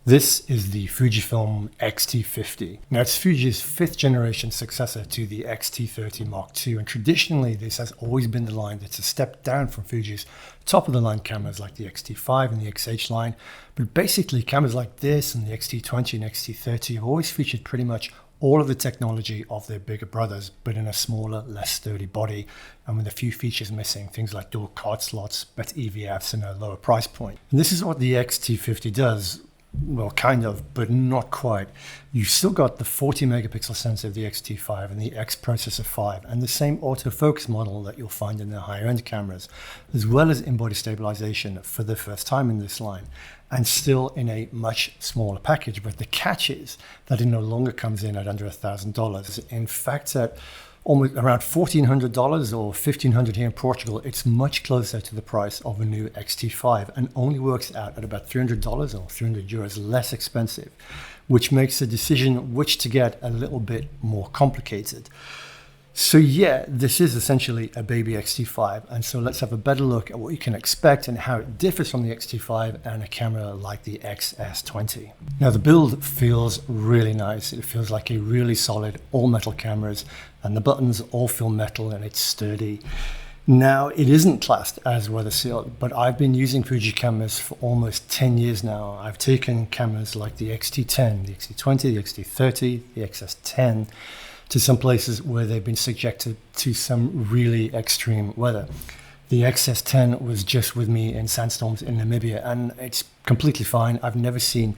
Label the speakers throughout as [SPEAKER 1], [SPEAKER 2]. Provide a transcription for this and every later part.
[SPEAKER 1] This is the Fujifilm X-T50. Now it's Fuji's 5th generation successor to the X-T30 Mark II, and traditionally this has always been the line that's a step down from Fuji's top of the line cameras like the X-T5 and the XH line. But basically cameras like this and the X-T20 and X-T30 have always featured pretty much all of the technology of their bigger brothers, but in a smaller, less sturdy body, and with a few features missing, things like dual card slots, better EVFs, and a lower price point. And this is what the X-T50 does. Well, kind of, but not quite. You've still got the 40 megapixel sensor of the X-T5 and the X Processor 5, and the same autofocus model that you'll find in the higher end cameras, as well as in-body stabilization for the first time in this line, and still in a much smaller package. But the catch is that it no longer comes in at under $1,000. In fact, at almost around $1,400 or $1,500 here in Portugal, it's much closer to the price of a new X-T5 and only works out at about $300 or 300 euros less expensive, which makes the decision which to get a little bit more complicated. So yeah, this is essentially a baby X-T5, and so let's have a better look at what you can expect and how it differs from the X-T5 and a camera like the XS20. Now the build feels really nice. It feels like a really solid all-metal cameras, and the buttons all feel metal and it's sturdy. Now it isn't classed as weather sealed, but I've been using Fuji cameras for almost 10 years now. I've taken cameras like the X-T10, the X-T20, the X-T30, the XS10, to some places where they've been subjected to some really extreme weather. The XS10 was just with me in sandstorms in Namibia, and it's completely fine. I've never seen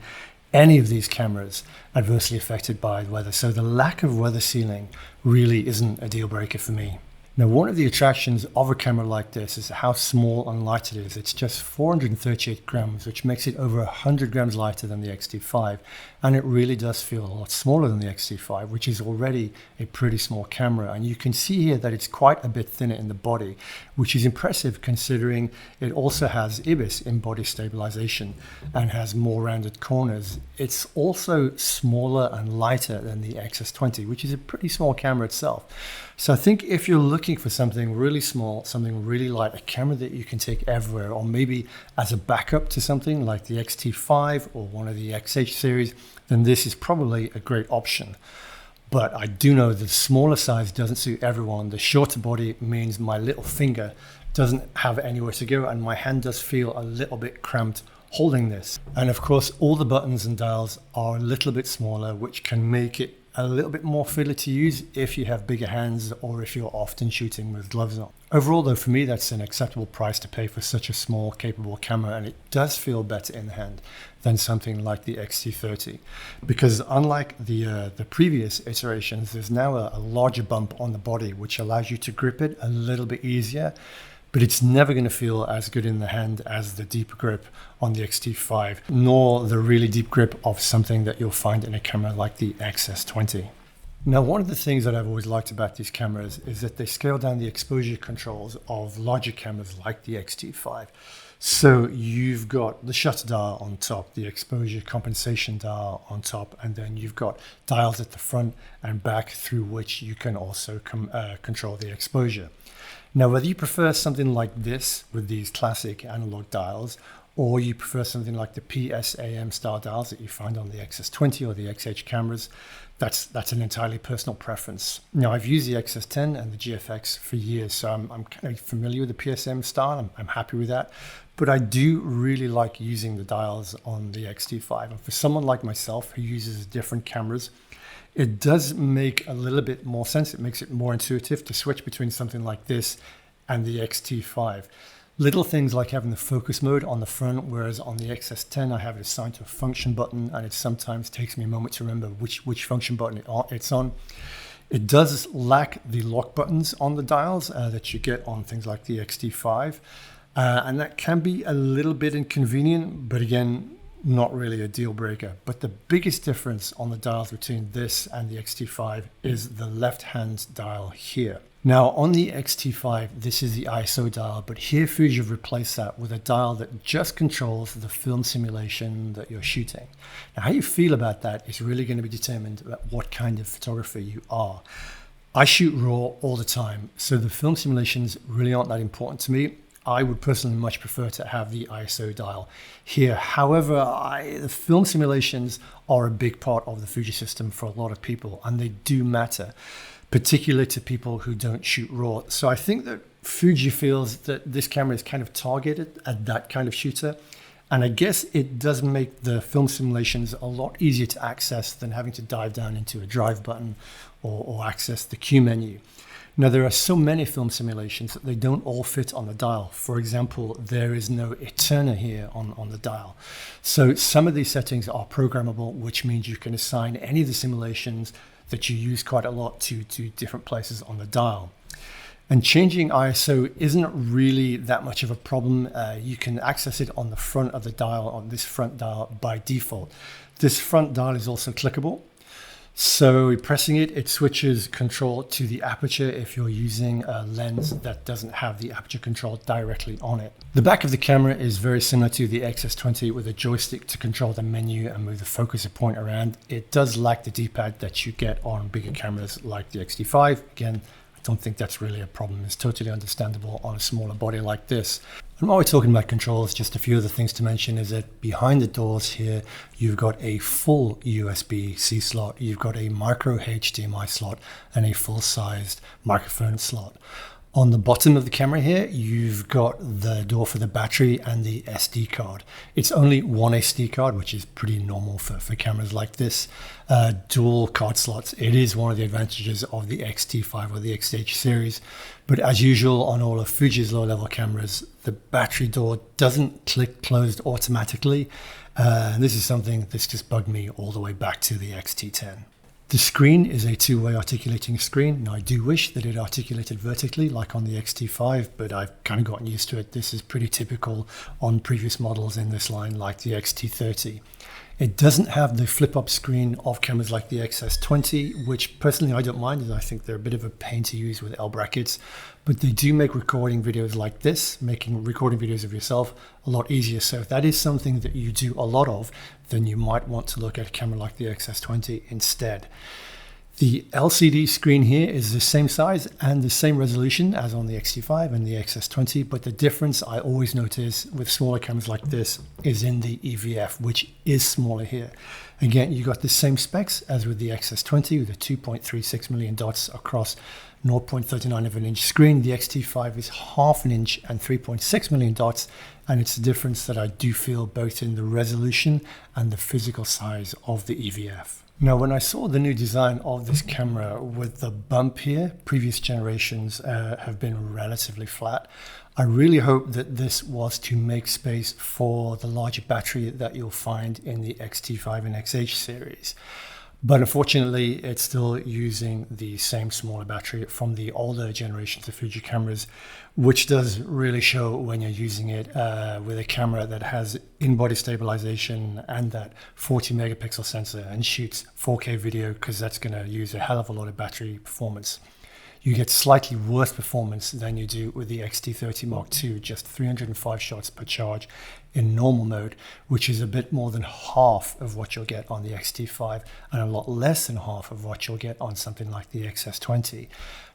[SPEAKER 1] any of these cameras adversely affected by weather, so the lack of weather sealing really isn't a deal breaker for me. Now, one of the attractions of a camera like this is how small and light it is. It's just 438 grams, which makes it over 100 grams lighter than the X-T5. And it really does feel a lot smaller than the X-T5, which is already a pretty small camera. And you can see here that it's quite a bit thinner in the body, which is impressive considering it also has IBIS, in-body stabilization, and has more rounded corners. It's also smaller and lighter than the XS20, which is a pretty small camera itself. So I think if you're looking for something really small, something really light, a camera that you can take everywhere, or maybe as a backup to something like the X-T5 or one of the XH series, then this is probably a great option. But I do know the smaller size doesn't suit everyone. The shorter body means my little finger doesn't have anywhere to go, and my hand does feel a little bit cramped holding this. And of course, all the buttons and dials are a little bit smaller, which can make it a little bit more fiddly to use if you have bigger hands or if you're often shooting with gloves on. Overall though, for me that's an acceptable price to pay for such a small, capable camera, and it does feel better in the hand than something like the X-T30. Because unlike the previous iterations, there's now a larger bump on the body which allows you to grip it a little bit easier, but it's never going to feel as good in the hand as the deep grip on the X-T5, nor the really deep grip of something that you'll find in a camera like the XS20. Now, one of the things that I've always liked about these cameras is that they scale down the exposure controls of larger cameras like the X-T5. So you've got the shutter dial on top, the exposure compensation dial on top, and then you've got dials at the front and back through which you can also control the exposure. Now, whether you prefer something like this with these classic analog dials, or you prefer something like the PSAM style dials that you find on the XS20 or the XH cameras, that's an entirely personal preference. Now, I've used the XS10 and the GFX for years, so I'm kind of familiar with the PSM style. I'm happy with that. But I do really like using the dials on the X-T5. And for someone like myself who uses different cameras, it does make a little bit more sense. It makes it more intuitive to switch between something like this and the X-T5. Little things like having the focus mode on the front, whereas on the XS10 I have it assigned to a function button, and it sometimes takes me a moment to remember which function button it's on. It does lack the lock buttons on the dials that you get on things like the X-T5, and that can be a little bit inconvenient, but again, not really a deal breaker. But the biggest difference on the dials between this and the X-T5 is the left hand dial here. Now on the X-T5, this is the ISO dial, but here Fuji have replaced that with a dial that just controls the film simulation that you're shooting. Now how you feel about that is really going to be determined about what kind of photographer you are. I shoot RAW all the time, so the film simulations really aren't that important to me. I would personally much prefer to have the ISO dial here. However, the film simulations are a big part of the Fuji system for a lot of people, and they do matter, particularly to people who don't shoot RAW. So I think that Fuji feels that this camera is kind of targeted at that kind of shooter. And I guess it does make the film simulations a lot easier to access than having to dive down into a drive button or access the Q menu. Now, there are so many film simulations that they don't all fit on the dial. For example, there is no Eterna here on the dial. So some of these settings are programmable, which means you can assign any of the simulations that you use quite a lot to different places on the dial. And changing ISO isn't really that much of a problem. You can access it on the front of the dial, on this front dial by default. This front dial is also clickable. So pressing it, it switches control to the aperture if you're using a lens that doesn't have the aperture control directly on it. The back of the camera is very similar to the XS20 with a joystick to control the menu and move the focuser point around. It does lack the D-pad that you get on bigger cameras like the X-T5. Again, I don't think that's really a problem. It's totally understandable on a smaller body like this. And while we're talking about controls, just a few other things to mention is that behind the doors here, you've got a full USB-C slot, you've got a micro HDMI slot, and a full-sized microphone slot. On the bottom of the camera here, you've got the door for the battery and the SD card. It's only one SD card, which is pretty normal for cameras like this. Dual card slots. It is one of the advantages of the X-T5 or the X-H series. But as usual on all of Fuji's low-level cameras, the battery door doesn't click closed automatically. And this is something that's just bugged me all the way back to the X-T10. The screen is a two-way articulating screen. Now, I do wish that it articulated vertically like on the X-T5, but I've kind of gotten used to it. This is pretty typical on previous models in this line like the X-T30. It doesn't have the flip-up screen of cameras like the XS20, which personally I don't mind, as I think they're a bit of a pain to use with L brackets, but they do make recording videos like this, making recording videos of yourself a lot easier. So if that is something that you do a lot of, then you might want to look at a camera like the XS20 instead. The LCD screen here is the same size and the same resolution as on the X-T5 and the XS20, but the difference I always notice with smaller cameras like this is in the EVF, which is smaller here. Again, you got the same specs as with the XS20 with a 2.36 million dots across 0.39 of an inch screen. The X-T5 is half an inch and 3.6 million dots, and it's the difference that I do feel both in the resolution and the physical size of the EVF. Now, when I saw the new design of this camera with the bump here, previous generations have been relatively flat. I really hope that this was to make space for the larger battery that you'll find in the X-T5 and X-H series. But unfortunately, it's still using the same smaller battery from the older generations of Fuji cameras, which does really show when you're using it with a camera that has in-body stabilization and that 40 megapixel sensor and shoots 4K video, because that's going to use a hell of a lot of battery performance. You get slightly worse performance than you do with the X-T30 II, just 305 shots per charge in normal mode, which is a bit more than half of what you'll get on the X-T5 and a lot less than half of what you'll get on something like the XS20.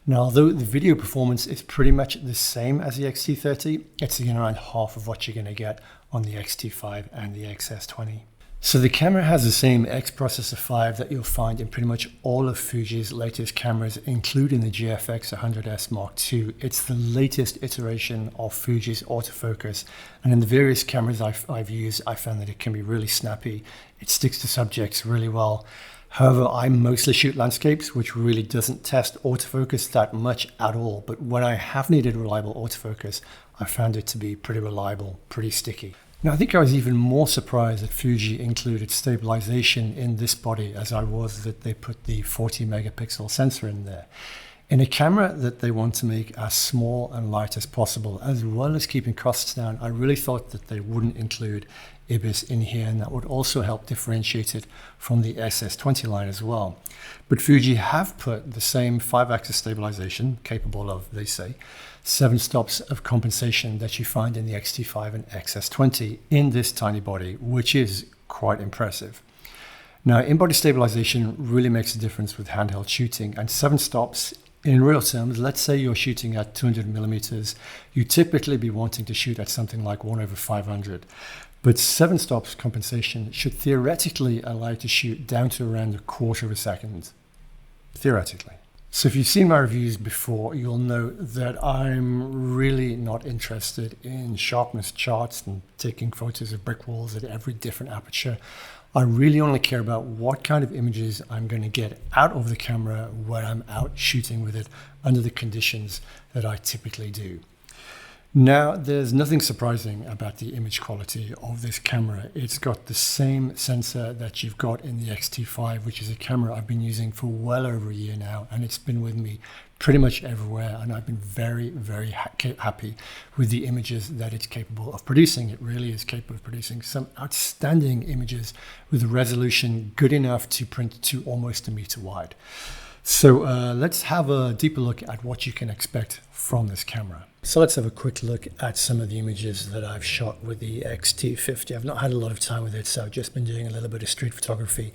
[SPEAKER 1] Now, although the video performance is pretty much the same as the X-T30, it's again around half of what you're going to get on the X-T5 and the XS20. So the camera has the same X processor 5 that you'll find in pretty much all of Fuji's latest cameras, including the GFX 100S Mark II. It's the latest iteration of Fuji's autofocus, and in the various cameras I've used, I found that it can be really snappy. It sticks to subjects really well. However, I mostly shoot landscapes, which really doesn't test autofocus that much at all. But when I have needed reliable autofocus, I found it to be pretty reliable, pretty sticky. Now, I think I was even more surprised that Fuji included stabilization in this body as I was that they put the 40 megapixel sensor in there. In a camera that they want to make as small and light as possible, as well as keeping costs down, I really thought that they wouldn't include IBIS in here, and that would also help differentiate it from the SS20 line as well. But Fuji have put the same 5-axis stabilization, capable of, they say, 7 stops of compensation that you find in the X-T5 and XS20 in this tiny body, which is quite impressive. Now, in-body stabilization really makes a difference with handheld shooting, and 7 stops In real terms, let's say you're shooting at 200 millimeters, you typically be wanting to shoot at something like 1/500. But 7 stops compensation should theoretically allow you to shoot down to around 1/4 of a second. Theoretically. So if you've seen my reviews before, you'll know that I'm really not interested in sharpness charts and taking photos of brick walls at every different aperture. I really only care about what kind of images I'm going to get out of the camera when I'm out shooting with it under the conditions that I typically do. Now, there's nothing surprising about the image quality of this camera. It's got the same sensor that you've got in the X-T5, which is a camera I've been using for well over a year now, and it's been with me pretty much everywhere, and I've been very, very happy with the images that it's capable of producing. It really is capable of producing some outstanding images with a resolution good enough to print to almost 1 meter wide. So let's have a deeper look at what you can expect from this camera. So let's have a quick look at some of the images that I've shot with the X-T50. I've not had a lot of time with it, so I've just been doing a little bit of street photography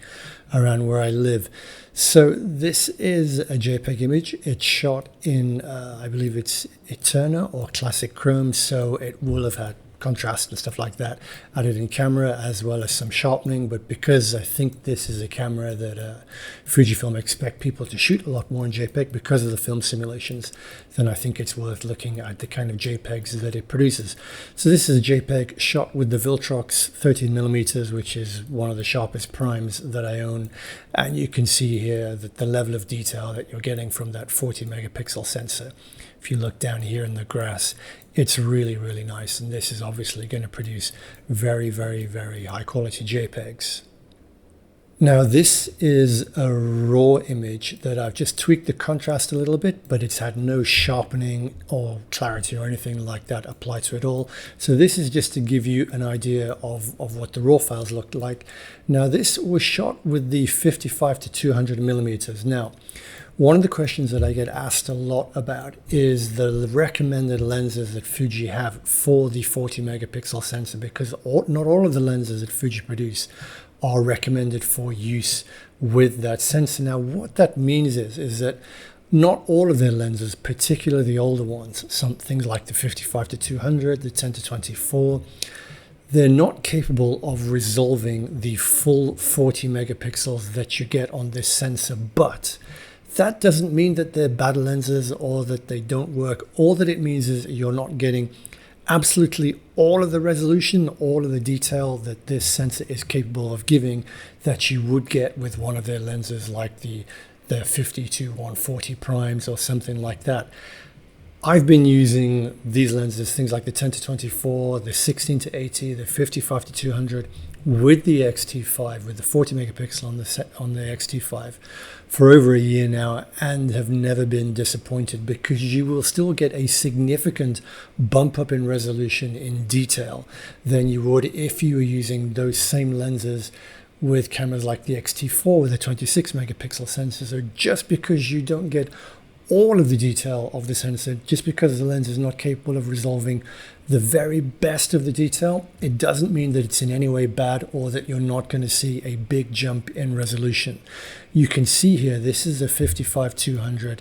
[SPEAKER 1] around where I live. So this is a JPEG image. It's shot in, I believe it's Eterna or Classic Chrome, so it will have had contrast and stuff like that added in camera, as well as some sharpening. But because I think this is a camera that Fujifilm expect people to shoot a lot more in JPEG because of the film simulations, then I think it's worth looking at the kind of JPEGs that it produces. So this is a JPEG shot with the Viltrox 13mm, which is one of the sharpest primes that I own, and you can see here that the level of detail that you're getting from that 40 megapixel sensor. If you look down here in the grass, it's really, really nice, and this is obviously going to produce very, very, very high quality JPEGs. Now this is a raw image that I've just tweaked the contrast a little bit, but it's had no sharpening or clarity or anything like that applied to it all. So this is just to give you an idea of what the raw files looked like. Now this was shot with the 55 to 200 millimeters. Now, one of the questions that I get asked a lot about is the recommended lenses that Fuji have for the 40 megapixel sensor, because not all of the lenses that Fuji produce are recommended for use with that sensor. Now, what that means is that not all of their lenses, particularly the older ones, some things like the 55 to 200, the 10 to 24, they're not capable of resolving the full 40 megapixels that you get on this sensor. But that doesn't mean that they're bad lenses or that they don't work. All that it means is you're not getting absolutely all of the resolution, all of the detail that this sensor is capable of giving that you would get with one of their lenses like the 50 to 140 primes or something like that. I've been using these lenses, things like the 10 to 24, the 16 to 80, the 55 to 200 with the X-T5, with the 40 megapixel on the X-T5 for over a year now, and have never been disappointed, because you will still get a significant bump up in resolution in detail than you would if you were using those same lenses with cameras like the X-T4 with a 26 megapixel sensor. So just because you don't get all of the detail of the sensor, just because the lens is not capable of resolving the very best of the detail, it doesn't mean that it's in any way bad or that you're not going to see a big jump in resolution. You can see here, this is a 55-200,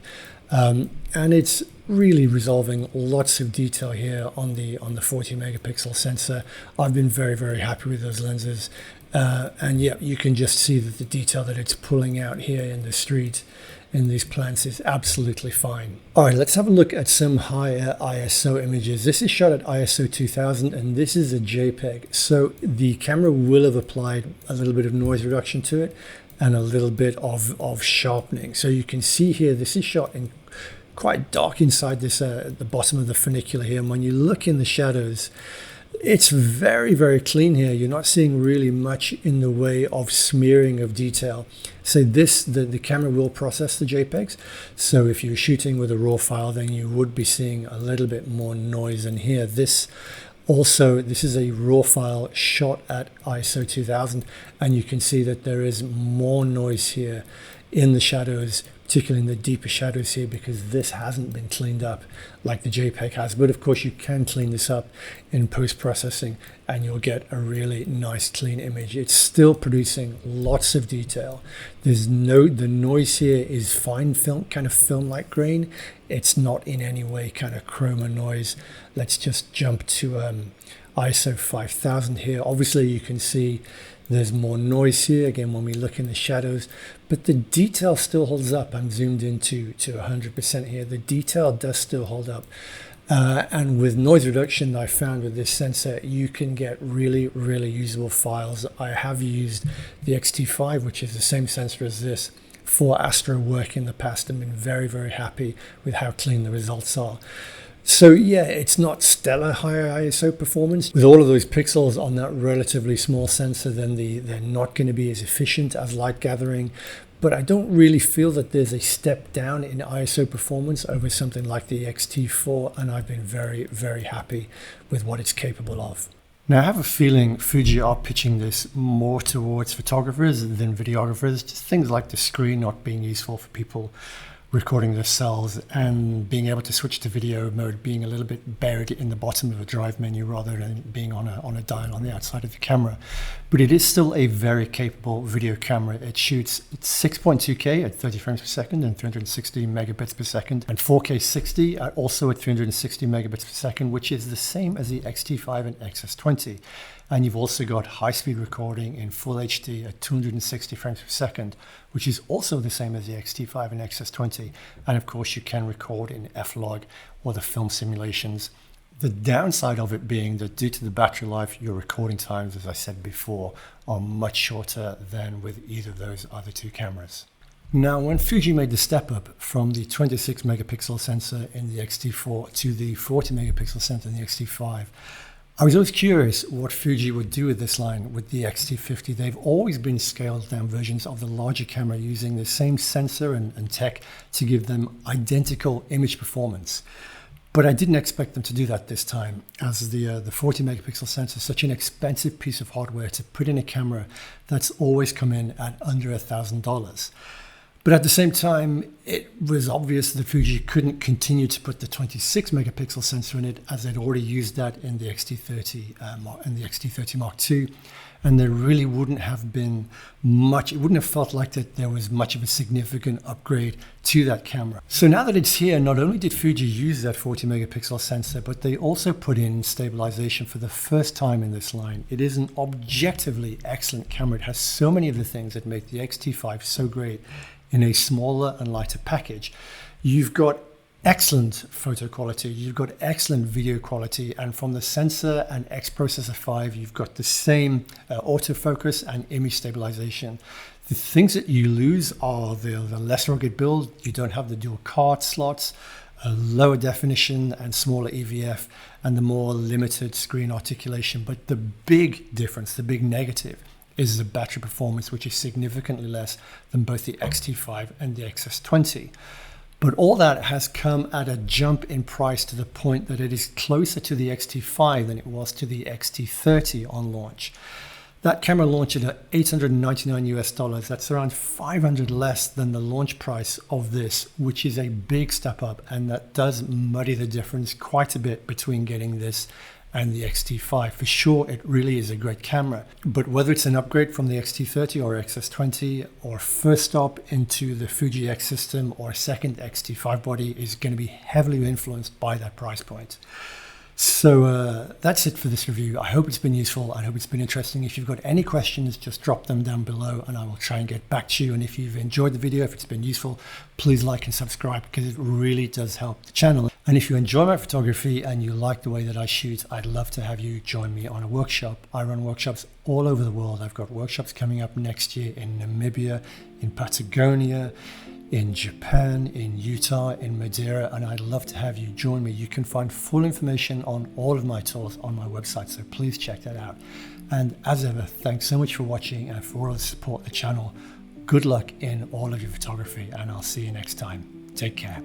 [SPEAKER 1] and it's really resolving lots of detail here on the 40 megapixel sensor. I've been very, very happy with those lenses. And yeah, you can just see that the detail that it's pulling out here in the street in these plants is absolutely fine. All right, let's have a look at some higher ISO images. This is shot at ISO 2000, and this is a JPEG. So the camera will have applied a little bit of noise reduction to it and a little bit of sharpening. So you can see here, this is shot in quite dark inside this, at the bottom of the funicular here. And when you look in the shadows, it's very, very clean here. You're not seeing really much in the way of smearing of detail. So the camera will process the JPEGs. So if you're shooting with a raw file, then you would be seeing a little bit more noise in here. This is a raw file shot at ISO 2000, and you can see that there is more noise here in the shadows, particularly in the deeper shadows here, because this hasn't been cleaned up like the JPEG has. But of course you can clean this up in post-processing and you'll get a really nice clean image. It's still producing lots of detail. The noise here is fine film, kind of film-like grain. It's not in any way kind of chroma noise. Let's just jump to ISO 5000 here. Obviously you can see there's more noise here again when we look in the shadows, but the detail still holds up. I'm zoomed into 100% here. The detail does still hold up. And with noise reduction, I found with this sensor, you can get really, really usable files. I have used the X-T5, which is the same sensor as this, for astro work in the past and been very, very happy with how clean the results are. So yeah, it's not stellar higher ISO performance. With all of those pixels on that relatively small sensor, then they're not going to be as efficient as light gathering. But I don't really feel that there's a step down in ISO performance over something like the X-T4, and I've been very, very happy with what it's capable of. Now, I have a feeling Fuji are pitching this more towards photographers than videographers, just things like the screen not being useful for people recording themselves and being able to switch to video mode being a little bit buried in the bottom of a drive menu rather than being on a dial on the outside of the camera. But it is still a very capable video camera. It shoots 6.2K at 30 frames per second and 360 megabits per second, and 4K 60 also at 360 megabits per second, which is the same as the X-T5 and XS20. And you've also got high-speed recording in Full HD at 260 frames per second, which is also the same as the X-T5 and XS20. And of course, you can record in F-Log or the film simulations. The downside of it being that due to the battery life, your recording times, as I said before, are much shorter than with either of those other two cameras. Now, when Fuji made the step up from the 26 megapixel sensor in the X-T4 to the 40 megapixel sensor in the X-T5, I was always curious what Fuji would do with this line with the X-T50. They've always been scaled down versions of the larger camera using the same sensor and tech to give them identical image performance. But I didn't expect them to do that this time, as the 40 megapixel sensor is such an expensive piece of hardware to put in a camera that's always come in at under $1,000. But at the same time, it was obvious that Fuji couldn't continue to put the 26 megapixel sensor in it, as they'd already used that in the X-T30 and the X-T30 Mark II, and there really wouldn't have been much. It wouldn't have felt like that there was much of a significant upgrade to that camera. So now that it's here, not only did Fuji use that 40 megapixel sensor, but they also put in stabilization for the first time in this line. It is an objectively excellent camera. It has so many of the things that make the X-T5 so great in a smaller and lighter package. You've got excellent photo quality, you've got excellent video quality, and from the sensor and X Processor 5, you've got the same autofocus and image stabilization. The things that you lose are the less rugged build. You don't have the dual card slots, a lower definition and smaller EVF, and the more limited screen articulation. But the big difference, the big negative, is the battery performance, which is significantly less than both the X-T5 and the XS20. But all that has come at a jump in price to the point that it is closer to the X-T5 than it was to the X-T30 on launch. That camera launched at $899 US. That's around $500 less than the launch price of this, which is a big step up, and that does muddy the difference quite a bit between getting this and the X-T5. For sure, it really is a great camera, but whether it's an upgrade from the X-T30 or XS20, or first stop into the Fuji X system, or a second X-T5 body, is going to be heavily influenced by that price point. So that's it for this review. I hope it's been useful. I hope it's been interesting. If you've got any questions, just drop them down below and I will try and get back to you. And if you've enjoyed the video, if it's been useful, please like and subscribe, because it really does help the channel. And if you enjoy my photography and you like the way that I shoot, I'd love to have you join me on a workshop. I run workshops all over the world. I've got workshops coming up next year in Namibia, in Patagonia, in Japan, in Utah, in Madeira, and I'd love to have you join me. You can find full information on all of my tours on my website, so please check that out. And as ever, thanks so much for watching and for all the support of the channel. Good luck in all of your photography, and I'll see you next time. Take care.